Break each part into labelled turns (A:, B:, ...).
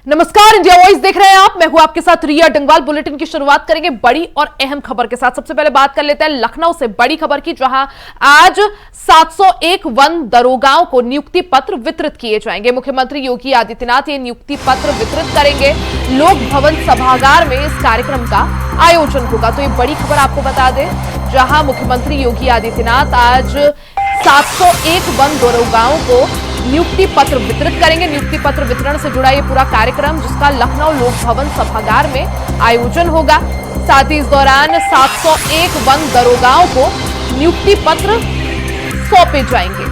A: नमस्कार, India voice देख रहे हैं आप। मैं हूं आपके साथ रिया डंगवाल। बुलेटिन की शुरुआत करेंगे बड़ी और अहम खबर के साथ। सबसे पहले बात कर लेते हैं लखनऊ से बड़ी खबर की, जहां आज 701 वन दरोगाओं को नियुक्ति पत्र वितरित किए जाएंगे। मुख्यमंत्री योगी आदित्यनाथ ये नियुक्ति पत्र वितरित करेंगे। लोक भवन सभागार में इस कार्यक्रम का आयोजन होगा। तो ये बड़ी खबर आपको बता दें, जहां मुख्यमंत्री योगी आदित्यनाथ आज 701 वन दरोगाओं को नियुक्ति पत्र वितरित करेंगे। नियुक्ति पत्र वितरण से जुड़ा ये पूरा कार्यक्रम, जिसका लखनऊ लोक भवन सभागार में आयोजन होगा। साथ ही इस दौरान 701 वन दरोगाओं को नियुक्ति पत्र सौंपे जाएंगे।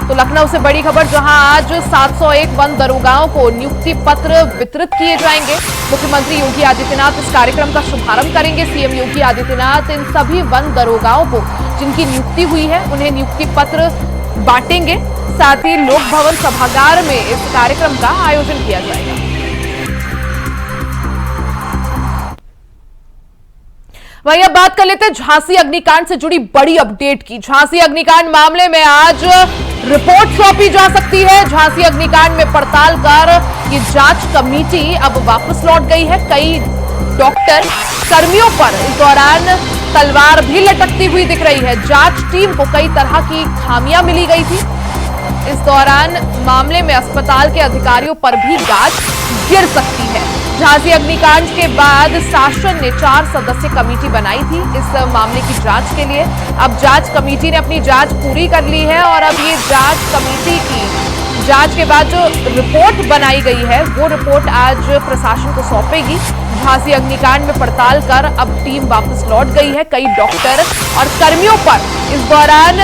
A: तो लखनऊ से बड़ी खबर, जहां आज 701 वन दरोगाओं को नियुक्ति पत्र वितरित किए जाएंगे। मुख्यमंत्री योगी आदित्यनाथ इस कार्यक्रम का शुभारंभ करेंगे। सीएम योगी आदित्यनाथ इन सभी वन दरोगाओं को जिनकी नियुक्ति हुई है उन्हें नियुक्ति पत्र बांटेंगे। साथ ही लोक भवन सभागार में इस कार्यक्रम का आयोजन किया जाएगा। वहीं अब बात कर लेते हैं झांसी अग्निकांड से जुड़ी बड़ी अपडेट की। झांसी अग्निकांड मामले में आज रिपोर्ट सौंपी जा सकती है। झांसी अग्निकांड में पड़ताल कर ये जांच कमेटी अब वापस लौट गई है। कई डॉक्टर कर्मियों पर इस दौरान तलवार भी लटकती हुई दिख रही है। जांच टीम को कई तरह की खामियां मिली गई थी। इस दौरान मामले में अस्पताल के अधिकारियों पर भी गाज गिर सकती है। झांसी अग्निकांड के बाद शासन ने 4 सदस्यीय कमेटी बनाई थी इस मामले की जांच के लिए। अब जांच कमेटी ने अपनी जांच पूरी कर ली है और अब ये जांच कमेटी की जांच के बाद जो रिपोर्ट बनाई गई है वो रिपोर्ट आज प्रशासन को सौंपेगी। झांसी अग्निकांड में पड़ताल कर अब टीम वापस लौट गई है। कई डॉक्टर और कर्मियों पर इस दौरान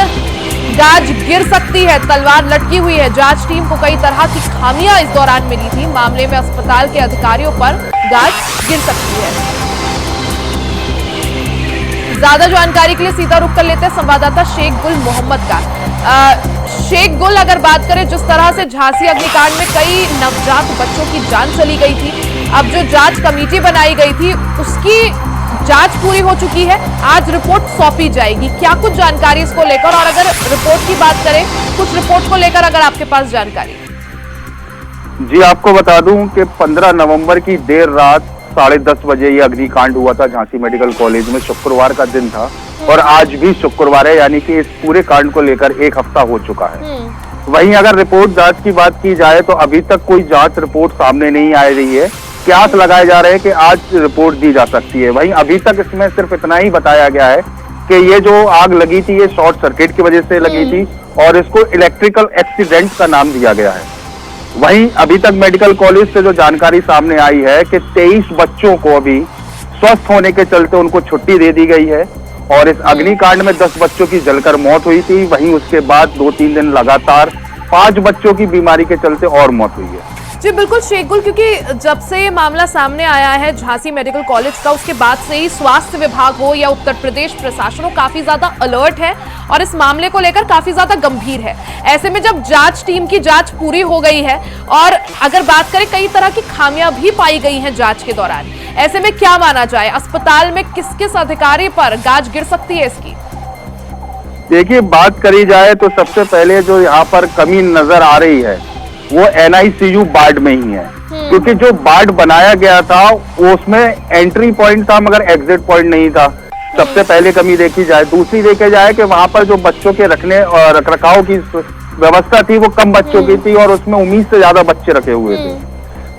A: गाज गिर सकती है, तलवार लटकी हुई है। जांच टीम को कई तरह की खामियां इस दौरान मिली थी। मामले में अस्पताल के अधिकारियों पर गाज गिर सकती है। ज्यादा जानकारी के लिए सीधा रुख कर लेते हैं संवाददाता शेख गुल मोहम्मद का। शेख गुल, अगर बात करें जिस तरह से झांसी अग्निकांड में कई नवजात बच्चों की जान चली गई थी, अब जो जांच कमेटी बनाई गई थी उसकी जांच पूरी हो चुकी है। आज रिपोर्ट सौंपी जाएगी। क्या कुछ जानकारी इसको लेकर, और अगर रिपोर्ट की बात करें, कुछ रिपोर्ट को लेकर अगर आपके पास जानकारी?
B: जी, आपको बता दूं कि 15 नवंबर की देर रात 10:30 बजे ये अग्निकांड हुआ था झांसी मेडिकल कॉलेज में। शुक्रवार का दिन था और आज भी शुक्रवार है, यानी कि इस पूरे कांड को लेकर 1 हफ्ता हो चुका है। वहीं अगर रिपोर्ट जांच की बात की जाए तो अभी तक कोई जांच रिपोर्ट सामने नहीं आ रही है। कयास लगाए जा रहे हैं कि आज रिपोर्ट दी जा सकती है। वहीं अभी तक इसमें सिर्फ इतना ही बताया गया है कि ये जो आग लगी थी ये शॉर्ट सर्किट की वजह से लगी थी और इसको इलेक्ट्रिकल एक्सीडेंट का नाम दिया गया है। वहीं अभी तक मेडिकल कॉलेज से जो जानकारी सामने आई है कि 23 बच्चों को अभी स्वस्थ होने के चलते उनको छुट्टी दे दी गई है और इस अग्निकांड में 10 बच्चों की जलकर मौत हुई थी। वहीं उसके बाद 2-3 दिन लगातार 5 बच्चों की बीमारी के चलते और मौत हुई है।
A: जी बिल्कुल शेख गुल, क्योंकि जब से ये मामला सामने आया है झांसी मेडिकल कॉलेज का, उसके बाद से ही स्वास्थ्य विभाग हो या उत्तर प्रदेश प्रशासन हो काफी ज्यादा अलर्ट है और इस मामले को लेकर काफी ज्यादा गंभीर है। ऐसे में जब जांच टीम की जांच पूरी हो गई है और अगर बात करें कई तरह की खामियां भी पाई गई हैं जांच के दौरान, ऐसे में क्या माना जाए, अस्पताल में किस किस अधिकारी पर गाज गिर सकती है इसकी?
B: देखिए, बात करी जाए तो सबसे पहले जो यहाँ पर कमी नजर आ रही है वो NICU वार्ड में ही है, क्योंकि जो वार्ड बनाया गया था उसमें एंट्री पॉइंट था मगर एग्जिट पॉइंट नहीं था। सबसे पहले कमी देखी जाए। दूसरी देखी जाए कि वहां पर जो बच्चों के रखने और रखरखाव की व्यवस्था थी वो कम बच्चों की थी और उसमें उम्मीद से ज्यादा बच्चे रखे हुए थे,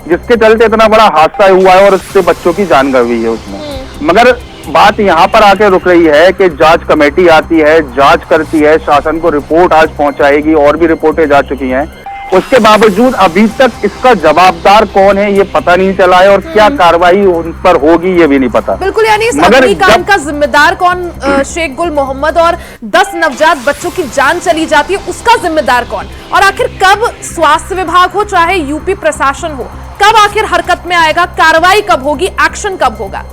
B: जिसके चलते इतना बड़ा हादसा हुआ है और उससे बच्चों की जान गई है उसमें। मगर बात यहाँ पर आके रुक रही है कि जांच कमेटी आती है, जांच करती है, शासन को रिपोर्ट आज पहुंचाएगी और भी रिपोर्टें जा चुकी हैं। उसके बावजूद अभी तक इसका जवाबदार कौन है ये पता नहीं चला है और क्या कार्रवाई उन पर होगी ये भी नहीं पता।
A: बिल्कुल, यानी इस अग्निकांड का जिम्मेदार कौन शेख गुल मोहम्मद, और 10 नवजात बच्चों की जान चली जाती है उसका जिम्मेदार कौन, और आखिर कब स्वास्थ्य विभाग हो चाहे यूपी प्रशासन हो, कब आखिर हरकत में आएगा, कार्रवाई कब होगी, एक्शन कब होगा?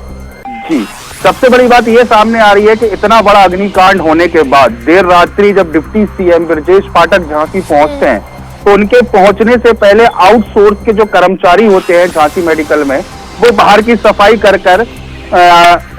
B: जी, सबसे बड़ी बात यह सामने आ रही है कि इतना बड़ा अग्निकांड होने के बाद देर रात्रि जब डिप्टी सीएम ब्रजेश पाठक झांसी पहुंचते हैं तो उनके पहुंचने से पहले आउटसोर्स के जो कर्मचारी होते हैं झांसी मेडिकल में वो बाहर की सफाई कर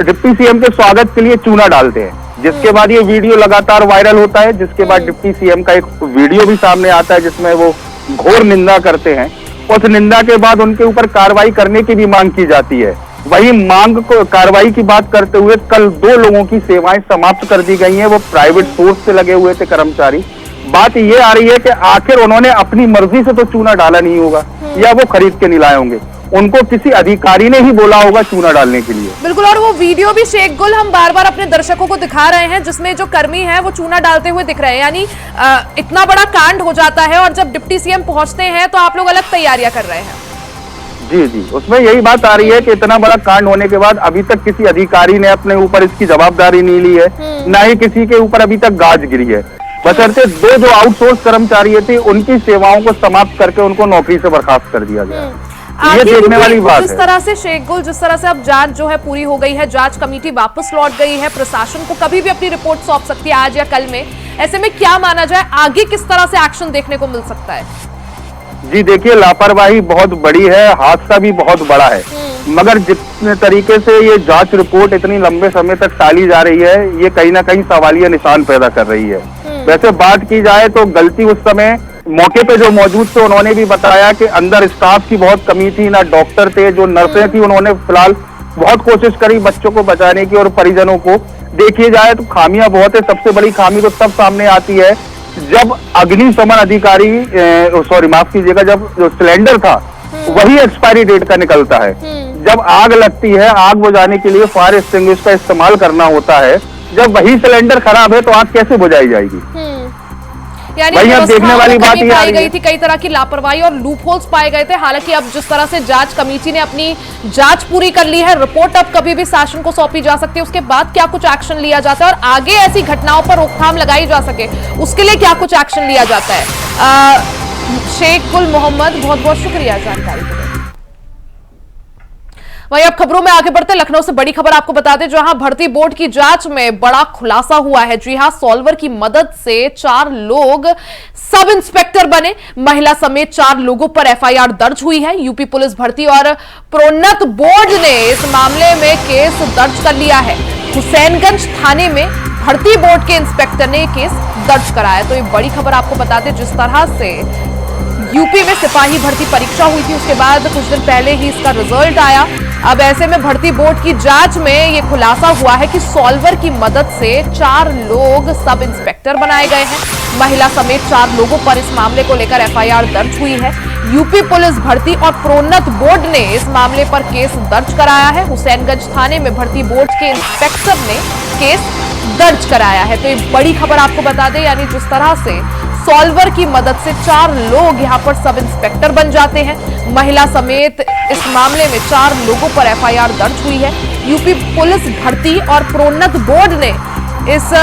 B: डिप्टी सीएम के स्वागत के लिए चूना डालते हैं, जिसके बाद ये वीडियो लगातार वायरल होता है। जिसके बाद डिप्टी सीएम का एक वीडियो भी सामने आता है जिसमें वो घोर निंदा करते हैं उस निंदा के बाद उनके ऊपर कार्रवाई करने की भी मांग की जाती है। वही मांग को कार्रवाई की बात करते हुए कल 2 लोगों की सेवाएं समाप्त कर दी गई हैं। वो प्राइवेट सोर्स से लगे हुए थे कर्मचारी। बात ये आ रही है कि आखिर उन्होंने अपनी मर्जी से तो चूना डाला नहीं होगा या वो खरीद के नहीं लाए होंगे, उनको किसी अधिकारी ने ही बोला होगा चूना डालने के लिए।
A: बिल्कुल, और वो वीडियो भी शेख गुल हम बार बार अपने दर्शकों को दिखा रहे हैं जिसमें जो कर्मी है वो चूना डालते हुए दिख रहे हैं। यानी इतना बड़ा कांड हो जाता है और जब डिप्टी सीएम पहुंचते हैं तो आप लोग अलग तैयारियां कर रहे हैं।
B: जी, उसमें यही बात आ रही है कि इतना बड़ा कांड होने के बाद अभी तक किसी अधिकारी ने अपने ऊपर इसकी जवाबदारी नहीं ली है, ना ही किसी के ऊपर अभी तक गाज गिरी है। बशर्ते 2 जो आउटसोर्स कर्मचारी थे उनकी सेवाओं को समाप्त करके उनको नौकरी से बर्खास्त कर दिया गया। ये देखने वाली बात है।
A: जिस तरह से शेख गुल, जिस तरह से अब जांच जो है पूरी हो गई है, जांच कमेटी वापस लौट गई है, प्रशासन को कभी भी अपनी रिपोर्ट सौंप सकती है आज या कल में। ऐसे में क्या माना जाए, आगे किस तरह से एक्शन देखने को मिल सकता है?
B: जी देखिए, लापरवाही बहुत बड़ी है, हादसा भी बहुत बड़ा है, मगर जितने तरीके से ये जांच रिपोर्ट इतनी लंबे समय तक टाली जा रही है, ये कहीं ना कहीं सवालिया निशान पैदा कर रही है। वैसे बात की जाए तो गलती उस समय मौके पे जो मौजूद थे उन्होंने भी बताया कि अंदर स्टाफ की बहुत कमी थी, ना डॉक्टर थे, जो नर्सें थी उन्होंने फिलहाल बहुत कोशिश करी बच्चों को बचाने की और परिजनों को। देखिए जाए तो खामियां बहुत है। सबसे बड़ी खामी तो तब सामने आती है जब अग्निशमन अधिकारी माफ कीजिएगा, जब जो सिलेंडर था वही एक्सपायरी डेट का निकलता है। जब आग लगती है, आग बुझाने के लिए फायर एक्सटिंग्विशर का इस्तेमाल करना होता है, जब वही सिलेंडर खराब है तो आग कैसे बुझाई जाएगी?
A: यानी
B: वही अब देखने वाली बात ही
A: पाई गई थी, कई तरह की लापरवाही और लूप होल्स पाए गए थे। हालांकि अब जिस तरह से जांच कमेटी ने अपनी जांच पूरी कर ली है, रिपोर्ट अब कभी भी शासन को सौंपी जा सकती है। उसके बाद क्या कुछ एक्शन लिया जाता है और आगे ऐसी घटनाओं पर रोकथाम लगाई जा सके, उसके लिए क्या कुछ एक्शन लिया जाता है। शेख गुल मोहम्मद, बहुत बहुत शुक्रिया जानकारी के लिए। वहीं अब खबरों में आगे बढ़ते लखनऊ से बड़ी खबर आपको बता दें, जहां भर्ती बोर्ड की जांच में बड़ा खुलासा हुआ है। जी हां, सॉल्वर की मदद से 4 लोग सब इंस्पेक्टर बने। महिला समेत 4 लोगों पर एफआईआर दर्ज हुई है। यूपी पुलिस भर्ती और प्रोन्नत बोर्ड ने इस मामले में केस दर्ज कर लिया है। हुसैनगंज थाने में भर्ती बोर्ड के इंस्पेक्टर ने केस दर्ज कराया। तो ये बड़ी खबर आपको बता दें, जिस तरह से यूपी में सिपाही भर्ती परीक्षा हुई थी, उसके बाद कुछ दिन पहले ही इसका रिजल्ट आया। अब ऐसे में भर्ती बोर्ड की जांच में यह खुलासा हुआ है कि सॉल्वर की मदद से 4 लोग सब इंस्पेक्टर बनाए गए हैं। महिला समेत 4 लोगों पर इस मामले को लेकर एफआईआर दर्ज हुई है। यूपी पुलिस भर्ती और प्रोन्नत बोर्ड ने इस मामले पर केस दर्ज कराया है। हुसैनगंज थाने में भर्ती बोर्ड के इंस्पेक्टर ने केस दर्ज कराया है। तो ये बड़ी खबर आपको बता दें, यानी जिस तरह से सॉल्वर की मदद से 4 लोग यहां पर सब इंस्पेक्टर बन जाते हैं। महिला समेत इस मामले में 4 लोगों पर एफआईआर दर्ज हुई है। यूपी पुलिस भर्ती और प्रोन्नत बोर्ड ने इस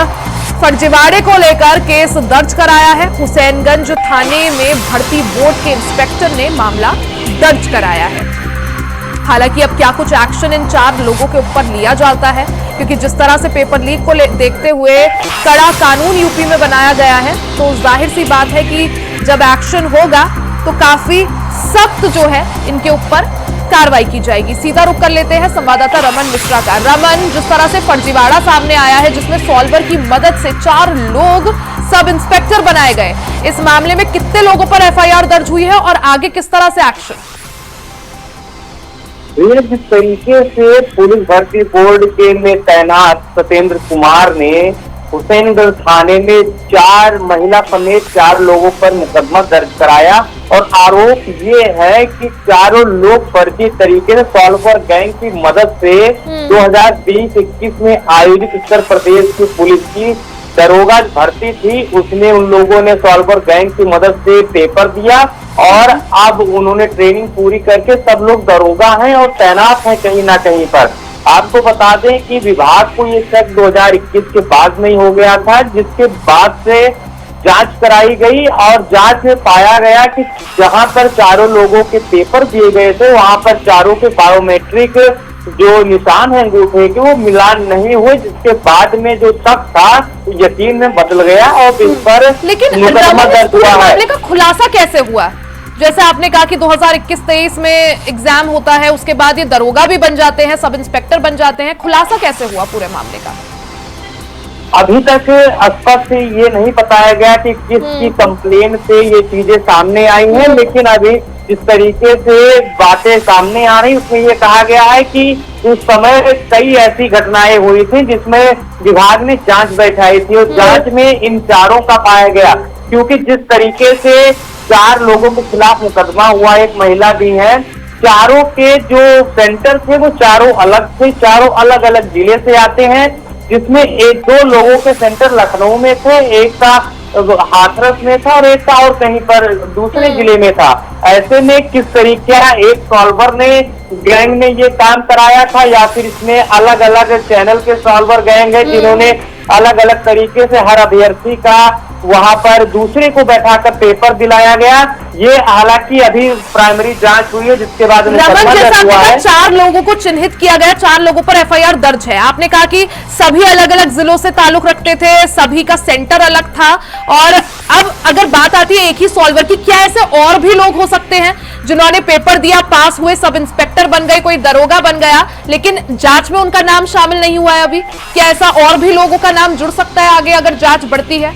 A: फर्जीवाड़े को लेकर केस दर्ज कराया है। हुसैनगंज थाने में भर्ती बोर्ड के इंस्पेक्टर ने मामला दर्ज कराया है। हालांकि अब क्या कुछ एक्शन इन 4 लोगों के ऊपर लिया जाता है, क्योंकि जिस तरह से पेपर लीक को देखते हुए कड़ा कानून यूपी में बनाया गया है, तो जाहिर सी बात है कि जब एक्शन होगा तो काफी सख्त जो है इनके ऊपर कार्रवाई की जाएगी। सीधा रुख कर लेते हैं संवाददाता रमन मिश्रा का। रमन, जिस तरह से फर्जीवाड़ा सामने आया है जिसमें सॉल्वर की मदद से 4 लोग सब इंस्पेक्टर बनाए गए, इस मामले में कितने लोगों पर एफआईआर दर्ज हुई है और आगे किस तरह से एक्शन?
C: जिस तरीके से पुलिस भर्ती बोर्ड के में तैनात सत्येंद्र कुमार ने हुसैनगंज थाने में 4 महिला समेत 4 लोगों पर मुकदमा दर्ज कराया और आरोप ये है कि चारों लोग फर्जी तरीके से सॉल्वर गैंग की मदद से 2020-21 में आयोजित उत्तर प्रदेश की पुलिस की दरोगा भर्ती थी, उसने उन लोगों ने सॉल्वर गैंग की मदद से पेपर दिया और अब उन्होंने ट्रेनिंग पूरी करके सब लोग दरोगा हैं और तैनात हैं कहीं ना कहीं पर। आपको बता दें कि विभाग को ये शक 2021 के बाद में हो गया था, जिसके बाद से जांच कराई गई और जांच में पाया गया कि जहां पर चारों लोगों के पेपर दिए गए थे वहां पर चारों के बायोमेट्रिक जो निशान है अंगूठे के वो मिलान नहीं हुए, जिसके बाद में जो शक था यकीन में बदल गया और इस पर मुकदमा दर्ज हुआ है।
A: मामले का खुलासा कैसे हुआ? जैसे आपने कहा कि 2021-23 में एग्जाम होता है, उसके बाद ये दरोगा भी बन जाते हैं, सब इंस्पेक्टर बन जाते हैं, खुलासा कैसे हुआ पूरे मामले का?
C: अभी तक स्पष्ट ये नहीं बताया गया कि किसकी कंप्लेन से ये चीजें सामने आई हैं, लेकिन अभी जिस तरीके से बातें सामने आ रही उसमें ये कहा गया है कि उस समय कई ऐसी घटनाएं हुई थी जिसमें विभाग ने जांच बैठाई थी और जांच में इन चारों का पाया गया, क्योंकि जिस तरीके से 4 लोगों के खिलाफ मुकदमा हुआ, एक महिला भी है, चारों के जो सेंटर थे वो चारों अलग थे, चारों अलग अलग जिले से आते हैं, जिसमें 1-2 लोगों के सेंटर लखनऊ में थे, एक का हाथरस में था और एक का और कहीं पर दूसरे जिले में था। ऐसे में किस तरीके एक सॉल्वर ने गैंग ने ये काम कराया था या फिर इसमें अलग अलग चैनल के सॉल्वर गैंग है जिन्होंने अलग अलग तरीके से हर अभ्यर्थी का वहां पर दूसरे को बैठाकर पेपर दिलाया गया, ये हालांकि अभी प्राइमरी जांच हुई है जिसके बाद
A: रमन, जैसा
C: हुआ है।
A: 4 लोगों को चिन्हित किया गया, 4 लोगों पर एफआईआर दर्ज है। आपने कहा कि सभी अलग अलग जिलों से ताल्लुक रखते थे, सभी का सेंटर अलग था, और अब अगर बात आती है एक ही सॉल्वर की, क्या ऐसे और भी लोग हो सकते हैं जिन्होंने पेपर दिया, पास हुए, सब इंस्पेक्टर बन गए, कोई दरोगा बन गया, लेकिन जांच में उनका नाम शामिल नहीं हुआ है अभी? क्या ऐसा और भी लोगों का नाम जुड़ सकता है आगे अगर जांच बढ़ती है?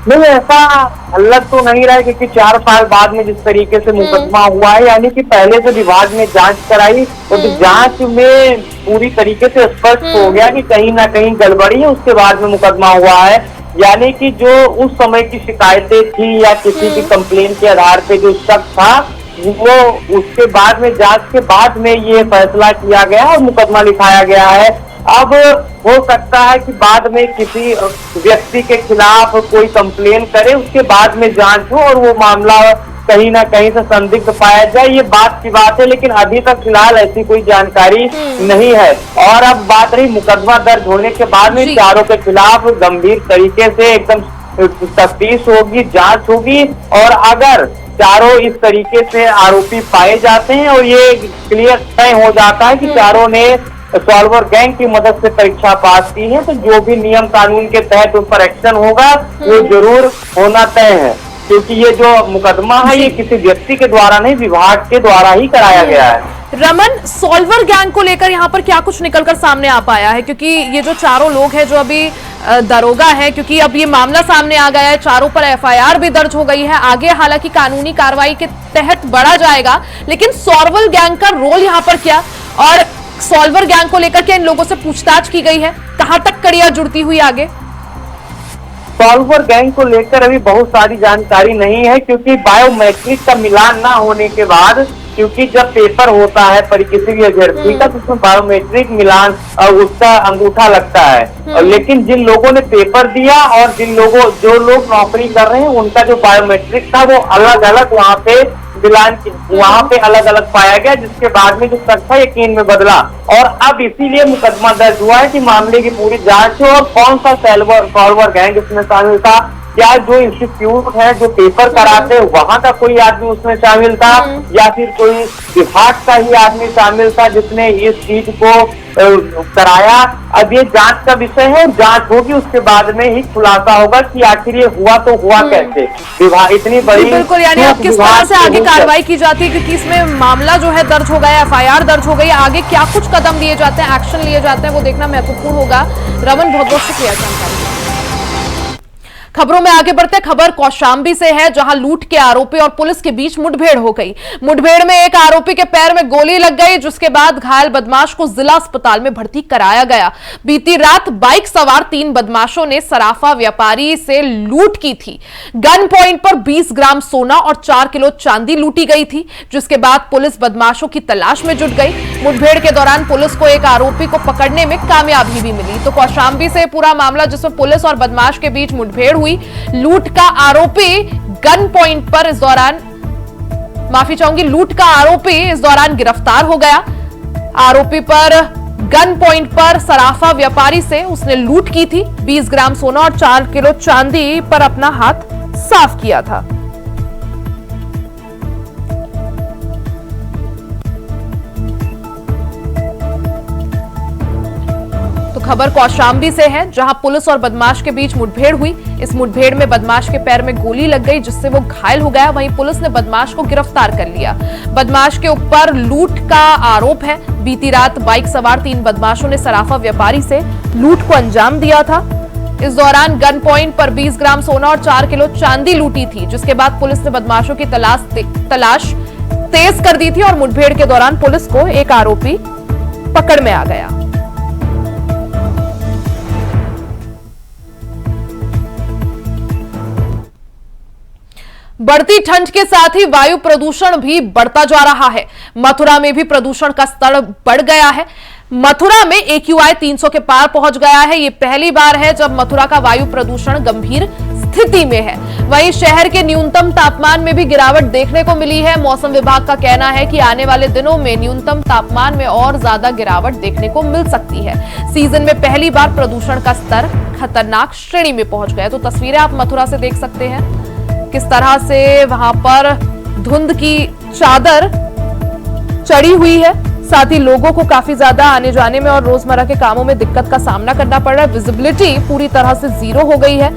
C: नहीं, ऐसा लग तो नहीं रहा है, क्योंकि 4 साल बाद में जिस तरीके से मुकदमा हुआ है, यानी कि पहले से विभाग ने जांच कराई और जांच में पूरी तरीके से स्पष्ट हो गया कि कहीं ना कहीं गड़बड़ी है, उसके बाद में मुकदमा हुआ है। यानी कि जो उस समय की शिकायतें थी या किसी की कंप्लेन के आधार पे जो शक था, वो उसके बाद में जांच के बाद में ये फैसला किया गया और मुकदमा लिखाया गया है। अब हो सकता है कि बाद में किसी व्यक्ति के खिलाफ कोई कंप्लेन करे, उसके बाद में जांच हो और वो मामला कहीं ना कहीं से संदिग्ध पाया जाए, ये बात की बात है, लेकिन अभी तक फिलहाल ऐसी कोई जानकारी नहीं है। और अब बात रही मुकदमा दर्ज होने के बाद में चारों के खिलाफ गंभीर तरीके से एकदम तफ्तीश होगी, जांच होगी, और अगर चारों इस तरीके से आरोपी पाए जाते हैं और ये क्लियर तय हो जाता है कि चारों ने सॉल्वर गैंग की मदद से परीक्षा पास की है, तो जो भी नियम कानून के तहत उन पर एक्शन होगा वो जरूर होना तय है, क्योंकि ये जो मुकदमा है ये किसी व्यक्ति के द्वारा नहीं, विभाग के द्वारा ही कराया गया है।
A: रमन, सॉल्वर गैंग को लेकर यहाँ पर क्या कुछ निकलकर सामने आ पाया है? क्योंकि ये जो चारों लोग हैं जो अभी दरोगा है, क्योंकि अब ये मामला सामने आ गया है, चारों पर एफआईआर भी दर्ज हो गई है, आगे हालांकि कानूनी कार्रवाई के तहत बढ़ा जाएगा, लेकिन सॉल्वर गैंग का रोल यहाँ पर क्या, और सॉल्वर गैंग को लेकर के इन लोगों से पूछताछ की गई है, कहां तक कड़ियां जुड़ती हुई आगे?
C: सॉल्वर गैंग को लेकर अभी बहुत सारी जानकारी नहीं है, क्योंकि बायोमेट्रिक का मिलान ना होने के बाद, क्योंकि जब पेपर होता है पर किसी भी अभ्यर्थी का, तो उसमें बायोमेट्रिक मिलान उसका अंगूठा लगता है, लेकिन जिन लोगों ने पेपर दिया और जो लोग नौकरी कर रहे हैं उनका जो बायोमेट्रिक था वो अलग अलग वहाँ पे अलग अलग पाया गया, जिसके बाद में जो शक था यकीन में बदला, और अब इसीलिए मुकदमा दर्ज हुआ है कि मामले की पूरी जांच हो और कौन सा सॉल्वर गैंग इसमें शामिल था, क्या जो इंस्टीट्यूट है जो पेपर कराते वहां का कोई आदमी उसमें शामिल था या फिर कोई विभाग का ही आदमी शामिल था जिसने इस चीज को कराया। अब ये जांच का विषय है, जांच होगी उसके बाद में ही खुलासा होगा कि आखिर ये हुआ तो हुआ कैसे। विभाग इतनी बड़ी,
A: बिल्कुल, यानी अब किस तरह से आगे कार्रवाई की जाती है, क्योंकि इसमें मामला जो है दर्ज हो गया, एफआईआर दर्ज हो गई, आगे क्या कुछ कदम लिए जाते हैं, एक्शन लिए जाते हैं, वो देखना महत्वपूर्ण होगा। रमन, बहुत बहुत शुक्रिया जानकारी। खबरों में आगे बढ़ते, खबर कौशांबी से है, जहां लूट के आरोपी और पुलिस के बीच मुठभेड़ हो गई। मुठभेड़ में एक आरोपी के पैर में गोली लग गई, जिसके बाद घायल बदमाश को जिला अस्पताल में भर्ती कराया गया। बीती रात बाइक सवार 3 बदमाशों ने सराफा व्यापारी से लूट की थी। गन पॉइंट पर 20 ग्राम सोना और 4 किलो चांदी लूटी गई थी, जिसके बाद पुलिस बदमाशों की तलाश में जुट गई। मुठभेड़ के दौरान पुलिस को एक आरोपी को पकड़ने में कामयाबी भी मिली। तो कौशांबी से पूरा मामला, जिसमें पुलिस और बदमाश के बीच मुठभेड़ हुई, लूट का आरोपी गन पॉइंट पर इस दौरान, माफी चाहूंगी, लूट का आरोपी इस दौरान गिरफ्तार हो गया। आरोपी पर गन पॉइंट पर सराफा व्यापारी से उसने लूट की थी, 20 ग्राम सोना और 4 किलो चांदी पर अपना हाथ साफ किया था। तो खबर कौशाम्बी से है, जहां पुलिस और बदमाश के बीच मुठभेड़ हुई। इस मुठभेड़ में बदमाश के पैर में गोली लग गई, जिससे वो घायल हो गया। वहीं पुलिस ने बदमाश को गिरफ्तार कर लिया। बदमाश के ऊपर लूट का आरोप है। बीती रात बाइक सवार 3 बदमाशों ने सराफा व्यापारी से लूट को अंजाम दिया था। इस दौरान गन पॉइंट पर 20 ग्राम सोना और 4 किलो चांदी लूटी थी, जिसके बाद पुलिस ने बदमाशों की तलाश तेज कर दी थी और मुठभेड़ के दौरान पुलिस को एक आरोपी पकड़ में आ गया। बढ़ती ठंड के साथ ही वायु प्रदूषण भी बढ़ता जा रहा है। मथुरा में भी प्रदूषण का स्तर बढ़ गया है। मथुरा में AQI 300 के पार पहुंच गया है। यह पहली बार है जब मथुरा का वायु प्रदूषण गंभीर स्थिति में है। वहीं शहर के न्यूनतम तापमान में भी गिरावट देखने को मिली है। मौसम विभाग का कहना है कि आने वाले दिनों में न्यूनतम तापमान में और ज्यादा गिरावट देखने को मिल सकती है। सीजन में पहली बार प्रदूषण का स्तर खतरनाक श्रेणी में पहुंच गया। तो तस्वीरें आप मथुरा से देख सकते हैं, किस तरह से वहां पर धुंध की चादर चढ़ी हुई है। साथ ही लोगों को काफी ज्यादा आने जाने में और रोजमर्रा के कामों में दिक्कत का सामना करना पड़ रहा है। विजिबिलिटी पूरी तरह से 0 हो गई है।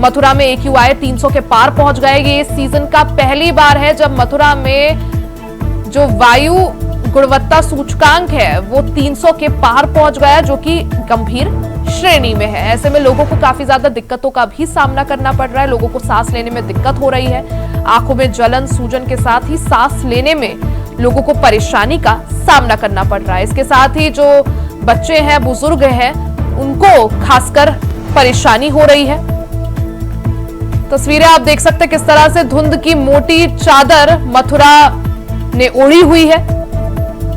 A: मथुरा में AQI 300 के पार पहुंच गए। ये इस सीजन का पहली बार है जब मथुरा में जो वायु गुणवत्ता सूचकांक है वो 300 के पार पहुंच गया, जो कि गंभीर श्रेणी में है। ऐसे में लोगों को काफी ज्यादा दिक्कतों का भी सामना करना पड़ रहा है। लोगों को सांस लेने में दिक्कत हो रही है। आंखों में जलन, सूजन के साथ ही सांस लेने में लोगों को परेशानी का सामना करना पड़ रहा है। इसके साथ ही जो बच्चे हैं, बुजुर्ग हैं, उनको खासकर परेशानी हो रही है। तस्वीरें आप देख सकते हैं किस तरह से धुंध की मोटी चादर मथुरा ने ओढ़ी हुई है।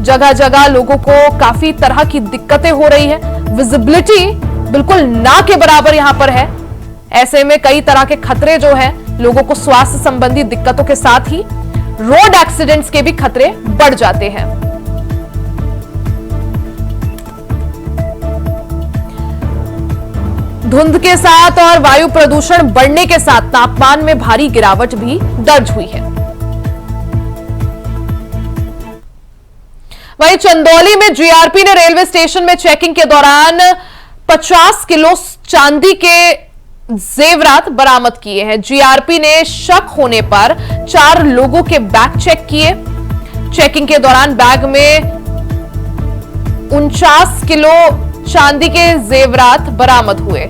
A: जगह जगह लोगों को काफी तरह की दिक्कतें हो रही है। विजिबिलिटी बिल्कुल ना के बराबर यहां पर है। ऐसे में कई तरह के खतरे जो है, लोगों को स्वास्थ्य संबंधी दिक्कतों के साथ ही रोड एक्सीडेंट्स के भी खतरे बढ़ जाते हैं। धुंध के साथ और वायु प्रदूषण बढ़ने के साथ तापमान में भारी गिरावट भी दर्ज हुई है। वहीं चंदौली में GRP ने रेलवे स्टेशन में चेकिंग के दौरान 50 किलो चांदी के जेवरात बरामद किए हैं। GRP ने शक होने पर 4 लोगों के बैग चेक किए। चेकिंग के दौरान बैग में 49 किलो चांदी के जेवरात बरामद हुए।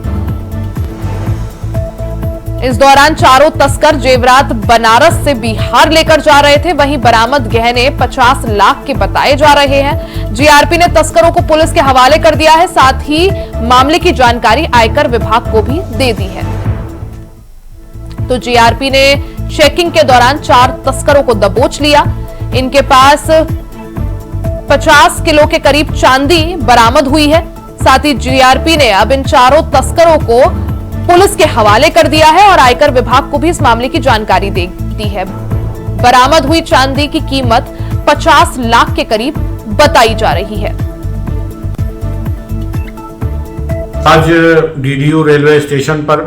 A: इस दौरान चारों तस्कर जेवरात बनारस से बिहार लेकर जा रहे थे। वहीं बरामद गहने 50 लाख के बताए जा रहे हैं। GRP ने तस्करों को पुलिस के हवाले कर दिया है। साथ ही मामले की जानकारी आयकर विभाग को भी दे दी है। तो GRP ने चेकिंग के दौरान 4 तस्करों को दबोच लिया। इनके पास 50 किलो के करीब चांदी बरामद हुई है। साथ ही GRP ने अब इन चारों तस्करों को पुलिस के हवाले कर दिया है और आयकर विभाग को भी इस मामले की जानकारी दे दी है। बरामद हुई चांदी की कीमत 50 लाख के करीब बताई जा रही है।
D: आज DDU रेलवे स्टेशन पर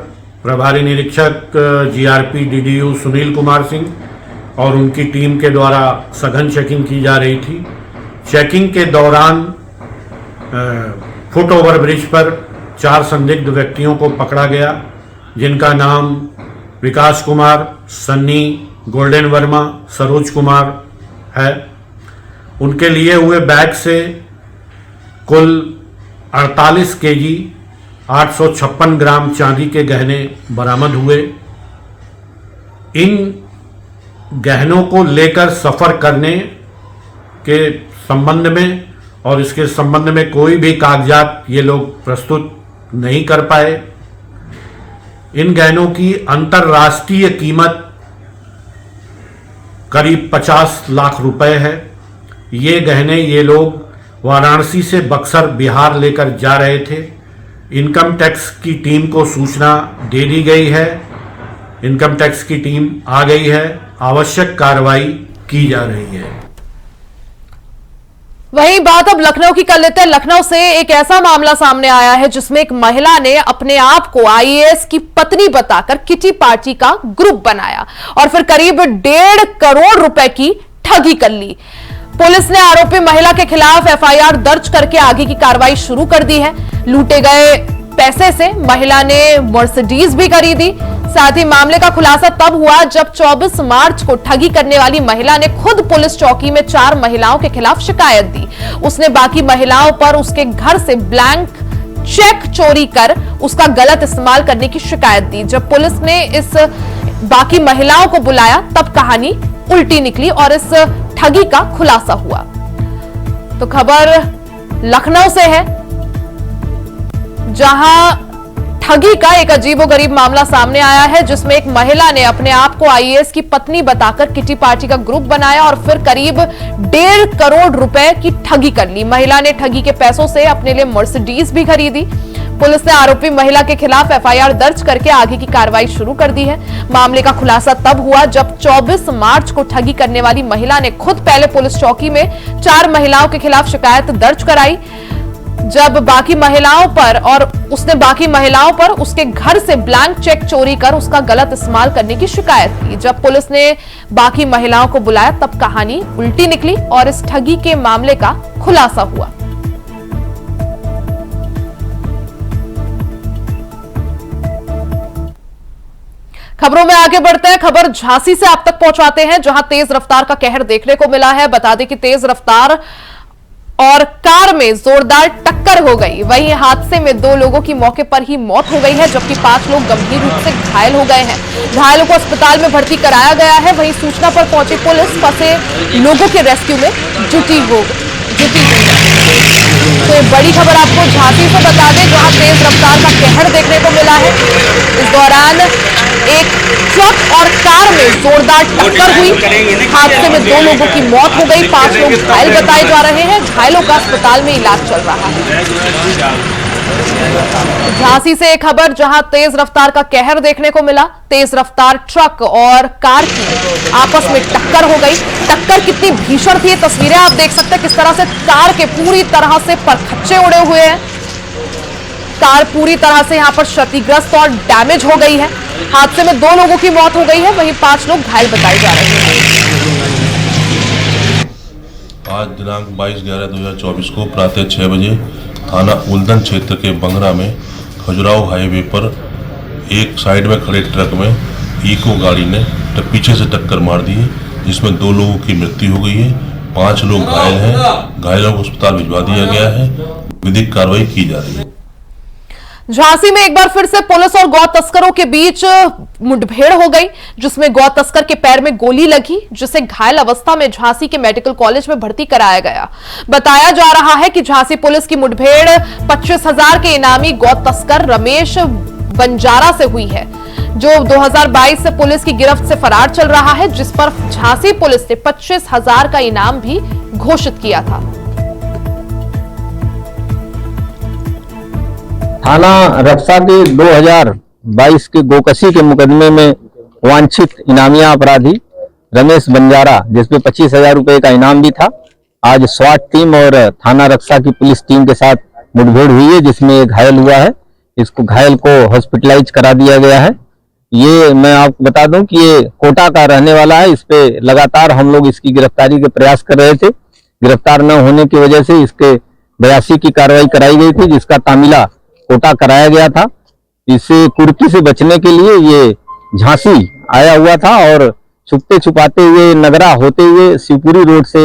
D: प्रभारी निरीक्षक GRP DDU सुनील कुमार सिंह और उनकी टीम के द्वारा सघन चेकिंग की जा रही थी। चेकिंग के दौरान फुट ओवर ब्रिज पर 4 संदिग्ध व्यक्तियों को पकड़ा गया, जिनका नाम विकास कुमार, सन्नी, गोल्डन वर्मा, सरोज कुमार है। उनके लिए हुए बैग से कुल 48 केजी 856 ग्राम चांदी के गहने बरामद हुए। इन गहनों को लेकर सफर करने के संबंध में और इसके संबंध में कोई भी कागजात ये लोग प्रस्तुत नहीं कर पाए। इन गहनों की अंतर्राष्ट्रीय कीमत करीब 50 लाख रुपए है। ये गहने ये लोग वाराणसी से बक्सर बिहार लेकर जा रहे थे। इनकम टैक्स की टीम को सूचना दे दी गई है। इनकम टैक्स की टीम आ गई है। आवश्यक कार्रवाई की जा रही है।
A: वहीं बात अब लखनऊ की कर लेते हैं। लखनऊ से एक ऐसा मामला सामने आया है जिसमें एक महिला ने अपने आप को IAS की पत्नी बताकर किटी पार्टी का ग्रुप बनाया और फिर करीब 1.5 करोड़ रुपए की ठगी कर ली। पुलिस ने आरोपी महिला के खिलाफ एफआईआर दर्ज करके आगे की कार्रवाई शुरू कर दी है। लूटे गए पैसे से महिला ने मर्सिडीज भी खरीदी। साथ ही मामले का खुलासा तब हुआ जब 24 मार्च को ठगी करने वाली महिला ने खुद पुलिस चौकी में 4 महिलाओं के खिलाफ शिकायत दी। उसने बाकी महिलाओं पर उसके घर से ब्लैंक चेक चोरी कर उसका गलत इस्तेमाल करने की शिकायत दी। जब पुलिस ने इस बाकी महिलाओं को बुलाया तब कहानी उल्टी निकली और इस ठगी का खुलासा हुआ। तो खबर लखनऊ से है, जहां ठगी का एक अजीबोगरीब मामला सामने आया है, जिसमें एक महिला ने अपने आप को आईएएस की पत्नी बताकर किटी पार्टी का ग्रुप बनाया और फिर करीब 1.5 करोड़ रुपए की ठगी कर ली। महिला ने ठगी के पैसों से अपने लिए मर्सिडीज भी खरीदी। पुलिस ने आरोपी महिला के खिलाफ एफआईआर दर्ज करके आगे की कार्रवाई शुरू कर दी है। मामले का खुलासा तब हुआ जब 24 मार्च को ठगी करने वाली महिला ने खुद पहले पुलिस चौकी में 4 महिलाओं के खिलाफ शिकायत दर्ज कराई। जब बाकी महिलाओं पर उसके घर से ब्लैंक चेक चोरी कर उसका गलत इस्तेमाल करने की शिकायत की। जब पुलिस ने बाकी महिलाओं को बुलाया तब कहानी उल्टी निकली और इस ठगी के मामले का खुलासा हुआ। खबरों में आगे बढ़ते हैं। खबर झांसी से आप तक पहुंचाते हैं, जहां तेज रफ्तार का कहर देखने को मिला है। बता दें कि तेज रफ्तार और कार में जोरदार टक्कर हो गई। वहीं हादसे में 2 लोगों की मौके पर ही मौत हो गई है, जबकि 5 लोग गंभीर रूप से घायल हो गए हैं। घायलों को अस्पताल में भर्ती कराया गया है। वहीं सूचना पर पहुंची पुलिस फंसे लोगों के रेस्क्यू में जुटी हुई है। तो बड़ी खबर आपको झांसी से बता दें, जहां तेज रफ्तार का कहर देखने को मिला है। इस दौरान एक ट्रक और कार में जोरदार टक्कर हुई। हादसे में 2 लोगों की मौत हो गई, 5 लोग घायल बताए जा रहे हैं। घायलों का अस्पताल में इलाज चल रहा है। झांसी से एक खबर, जहां तेज रफ्तार का कहर देखने को मिला। तेज रफ्तार ट्रक और कार की आपस में टक्कर हो गई। टक्कर कितनी भीषण थी, तस्वीरें आप देख सकते हैं किस तरह से कार के पूरी तरह से परखच्चे उड़े हुए हैं। कार पूरी तरह से यहां पर क्षतिग्रस्त और डैमेज हो गई है। हादसे में 2 लोगों की मौत हो गई है, वहीं 5 लोग घायल बताए जा रहे हैं।
E: आज दिनांक 22/11/2024 को प्रातः 6 बजे थाना उल्दन क्षेत्र के बंगरा में खजुराहो हाईवे पर एक साइड में खड़े ट्रक में इको गाड़ी ने पीछे से टक्कर मार दी है, जिसमें 2 लोगों की मृत्यु हो गई है। 5 लोग घायल हैं। घायलों को अस्पताल भिजवा दिया गया है। विधिक कार्रवाई की जा रही है।
A: झांसी में एक बार फिर से पुलिस और गौ तस्करों के बीच मुठभेड़ हो गई, जिसमें गौ तस्कर के पैर में गोली लगी, जिसे घायल अवस्था में झांसी के मेडिकल कॉलेज में भर्ती कराया गया। बताया जा रहा है कि झांसी पुलिस की मुठभेड़ 25,000 के इनामी गौ तस्कर रमेश बंजारा से हुई है, जो 2022 से पुलिस की गिरफ्त से फरार चल रहा है, जिस पर झांसी पुलिस ने 25,000 का इनाम भी घोषित किया था।
F: थाना रक्षा के 2022 के गोकशी के मुकदमे में वांछित इनामिया अपराधी रमेश बंजारा, जिसपे 25,000 रुपए का इनाम भी था, आज स्वाट टीम और थाना रक्षा की पुलिस टीम के साथ मुठभेड़ हुई है, जिसमें एक घायल हुआ है। इसको घायल को हॉस्पिटलाइज करा दिया गया है। ये मैं आपको बता दूं कि ये कोटा का रहने वाला है। इस पे लगातार हम लोग इसकी गिरफ्तारी के प्रयास कर रहे थे। गिरफ्तार न होने की वजह से इसके 82 की कार्रवाई कराई गई थी, जिसका तामिला कोटा कराया गया था। इसे कुर्की से बचने के लिए ये झांसी आया हुआ था और छुपते छुपाते हुए नगरा होते हुए शिवपुरी रोड से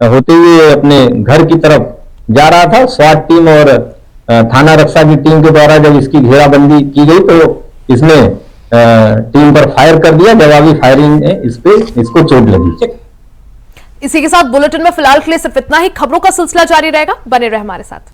F: होते हुए अपने घर की तरफ जा रहा था। स्वाट टीम और थाना रक्षा की टीम के द्वारा जब इसकी घेराबंदी की गई तो इसने टीम पर फायर कर दिया। जवाबी फायरिंग में इसको चोट लगी।
A: इसी के साथ बुलेटिन में फिलहाल के लिए सिर्फ इतना ही। खबरों का सिलसिला जारी रहेगा, बने रहे हमारे साथ।